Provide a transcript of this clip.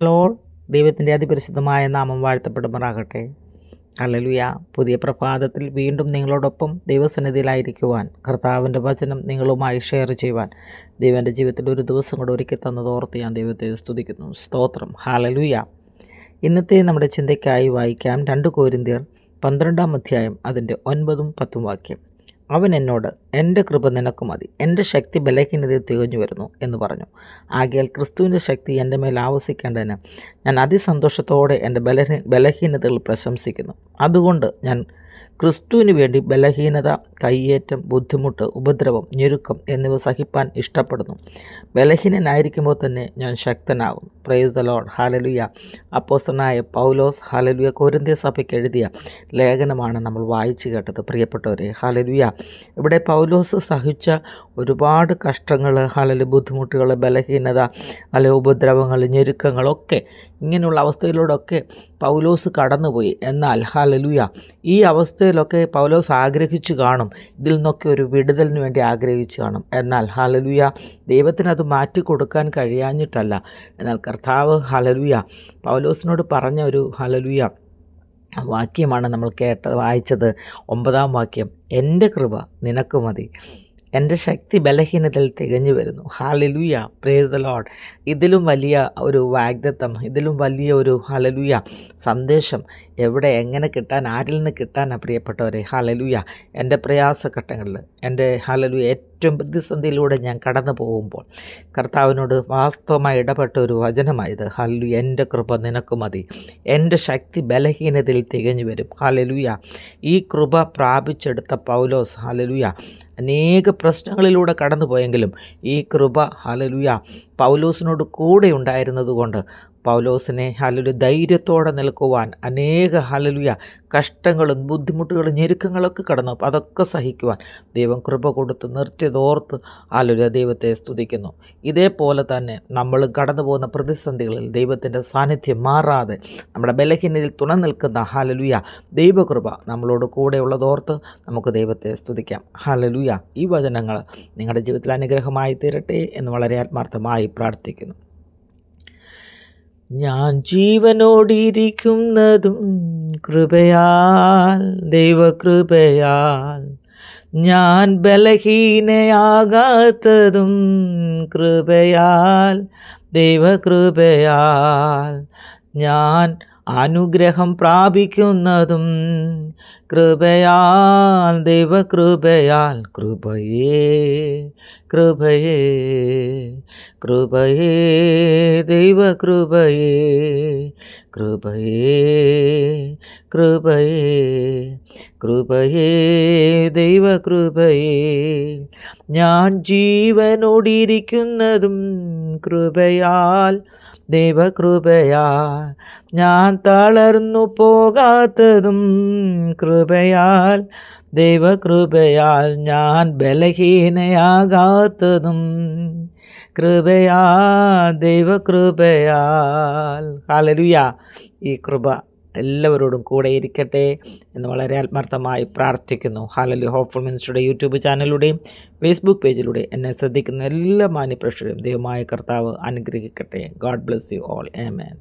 Lord, ദൈവത്തിൻ്റെ അതിപരിശുദ്ധമായ നാമം വാഴ്ത്തപ്പെടുമാറാകട്ടെ. ഹല്ലേലൂയ. പുതിയ പ്രഭാതത്തിൽ വീണ്ടും നിങ്ങളോടൊപ്പം ദൈവസന്നിധിയിലായിരിക്കുവാൻ, കർത്താവിൻ്റെ വചനം നിങ്ങളുമായി ഷെയർ ചെയ്യുവാൻ ദൈവൻ്റെ ജീവിതത്തിൽ ഒരു ദിവസം കൂടെ ഒരുക്കി തന്നത് ഓർത്ത് ഞാൻ ദൈവത്തെ സ്തുതിക്കുന്നു. സ്തോത്രം. ഹല്ലേലൂയ. ഇന്നത്തെ നമ്മുടെ ചിന്തയ്ക്കായി വായിക്കാം 2 കൊരിന്ത്യർ 12 അധ്യായം അതിൻ്റെ 9 10 വാക്യം. അവൻ എന്നോട്, എൻ്റെ കൃപ നിനക്ക് മതി, എൻ്റെ ശക്തി ബലഹീനതയിൽ തികഞ്ഞു വരുന്നു എന്ന് പറഞ്ഞു. ആകയാൽ ക്രിസ്തുവിൻ്റെ ശക്തി എൻ്റെ മേൽ ആവസിക്കേണ്ടതിന് ഞാൻ അതിസന്തോഷത്തോടെ എൻ്റെ ബലഹീനതകൾ പ്രശംസിക്കുന്നു. അതുകൊണ്ട് ഞാൻ ക്രിസ്തുവിന് വേണ്ടി ബലഹീനത, കയ്യേറ്റം, ബുദ്ധിമുട്ട്, ഉപദ്രവം, ഞെരുക്കം എന്നിവ സഹിപ്പാൻ ഇഷ്ടപ്പെടുന്നു. ബലഹീനനായിരിക്കുമ്പോൾ തന്നെ ഞാൻ ശക്തനാകും. Praise the Lord. ഹല്ലേലൂയ. അപ്പോസ്തലനായ പൗലോസ് ഹല്ലേലൂയ കൊരിന്ത്യ സഭയ്ക്ക് എഴുതിയ ലേഖനമാണ് നമ്മൾ വായിച്ചു കേട്ടത്. പ്രിയപ്പെട്ടവരെ, ഹല്ലേലൂയ. ഇവിടെ പൗലോസ് സഹിച്ച ഒരുപാട് കഷ്ടങ്ങൾ, ഹല്ലേലൂയ, ബുദ്ധിമുട്ടുകൾ, ബലഹീനത, അല്ലെങ്കിൽ ഉപദ്രവങ്ങൾ, ഞെരുക്കങ്ങളൊക്കെ, ഇങ്ങനെയുള്ള അവസ്ഥയിലൂടെയൊക്കെ പൗലോസ് കടന്നുപോയി. എന്നാൽ ഹല്ലേലൂയ, ഈ അവസ്ഥയിലൊക്കെ പൗലോസ് ആഗ്രഹിച്ചു കാണും, ഇതിൽ നിന്നൊക്കെ ഒരു വിടുതലിന് വേണ്ടി ആഗ്രഹിച്ചു കാണും. എന്നാൽ ഹല്ലേലൂയ, ദൈവത്തിനത് മാറ്റിക്കൊടുക്കാൻ കഴിയാഞ്ഞിട്ടല്ല. എന്നാൽ കർത്താവ് ഹല്ലേലൂയ പൗലോസിനോട് പറഞ്ഞ ഒരു ഹല്ലേലൂയ വാക്യമാണ് നമ്മൾ വായിച്ചത്. 9 വാക്യം. എൻ്റെ കൃപ നിനക്ക് മതി, എൻ്റെ ശക്തി ബലഹീനതയിൽ തികഞ്ഞു വരുന്നു. ഹല്ലേലൂയ. Price the Lord. ഇതിലും വലിയ ഒരു വാഗ്ദത്തം, ഇതിലും വലിയ ഒരു ഹല്ലേലൂയ സന്ദേശം എവിടെ, എങ്ങനെ കിട്ടാൻ, ആരിൽ നിന്ന് കിട്ടാനാണ് പ്രിയപ്പെട്ടവരെ? ഹല്ലേലൂയ. എൻ്റെ പ്രയാസഘട്ടങ്ങളിൽ, എൻ്റെ ഹല്ലേലൂയ ഏറ്റവും പ്രതിസന്ധിയിലൂടെ ഞാൻ കടന്നു പോകുമ്പോൾ കർത്താവിനോട് വാസ്തവമായി ഇടപെട്ട ഒരു വചനമായത്. ഹല്ലേലൂയ. എൻ്റെ കൃപ നിനക്ക് മതി, എൻ്റെ ശക്തി ബലഹീനതയിൽ തികഞ്ഞു വരും. ഹല്ലേലൂയ. ഈ കൃപ പ്രാപിച്ചെടുത്ത പൗലോസ് ഹല്ലേലൂയ അനേക പ്രശ്നങ്ങളിലൂടെ കടന്നുപോയെങ്കിലും ഈ കൃപ ഹല്ലേലൂയ പൗലോസിനോട് കൂടെ ഉണ്ടായിരുന്നത് കൊണ്ട് പൗലോസിനെ ഹല്ലേലൂയ ധൈര്യത്തോടെ നിൽക്കുവാൻ, അനേക ഹല്ലേലൂയ കഷ്ടങ്ങളും ബുദ്ധിമുട്ടുകളും ഞെരുക്കങ്ങളൊക്കെ കടന്നു, അതൊക്കെ സഹിക്കുവാൻ ദൈവം കൃപ കൊടുത്ത് നിർത്തിയതോർത്ത് ഹല്ലേലൂയ ദൈവത്തെ സ്തുതിക്കുന്നു. ഇതേപോലെ തന്നെ നമ്മൾ കടന്നു പോകുന്ന പ്രതിസന്ധികളിൽ ദൈവത്തിൻ്റെ സാന്നിധ്യം മാറാതെ നമ്മുടെ ബലഹീനതയിൽ തുണ നിൽക്കുന്ന ഹല്ലേലൂയ ദൈവകൃപ നമ്മളോട് കൂടെയുള്ളതോർത്ത് നമുക്ക് ദൈവത്തെ സ്തുതിക്കാം. ഹല്ലേലൂയ. ഈ വചനങ്ങൾ നിങ്ങളുടെ ജീവിതത്തിൽ അനുഗ്രഹമായി തീരട്ടെ എന്ന് വളരെ ആത്മാർത്ഥമായി പ്രാർത്ഥിക്കുന്നു. ഞാൻ ജീവനോടിരിക്കുന്നതും കൃപയാൽ, ദൈവകൃപയാൽ. ഞാൻ ബലഹീനയാകാത്തതും കൃപയാൽ, ദൈവകൃപയാൽ. ഞാൻ അനുഗ്രഹം പ്രാപിക്കുന്നതും കൃപയാൽ, ദൈവകൃപയാൽ. കൃപയേ കൃപയേ കൃപയേ ദൈവകൃപയേ, കൃപയേ കൃപയേ കൃപയേ ദൈവകൃപയേ. ഞാൻ ജീവനോടിരിക്കുന്നതും കൃപയാൽ, ദൈവകൃപയാൽ. ഞാൻ തളർന്നു പോകാത്തതും കൃപയാൽ, ദൈവകൃപയാൽ. ഞാൻ ബലഹീനയാകാത്തതും കൃപയാൽ, ദൈവകൃപയാൽ. ഹല്ലേലൂയ. ഈ കൃപ എല്ലാവരോടും കൂടെ ഇരിക്കട്ടെ എന്ന് വളരെ ആത്മാർത്ഥമായി പ്രാർത്ഥിക്കുന്നു. ഹല്ലേലൂയ. ഹോപ്പ്ഫുൾ മിനിസ്ട്രിയുടെ യൂട്യൂബ് ചാനലിലൂടെയും ഫേസ്ബുക്ക് പേജിലൂടെ എന്നെ ശ്രദ്ധിക്കുന്ന എല്ലാ മാന്യപ്രേക്ഷകരെയും ദൈവമായ കർത്താവ് അനുഗ്രഹിക്കട്ടെ. God bless you all. Amen.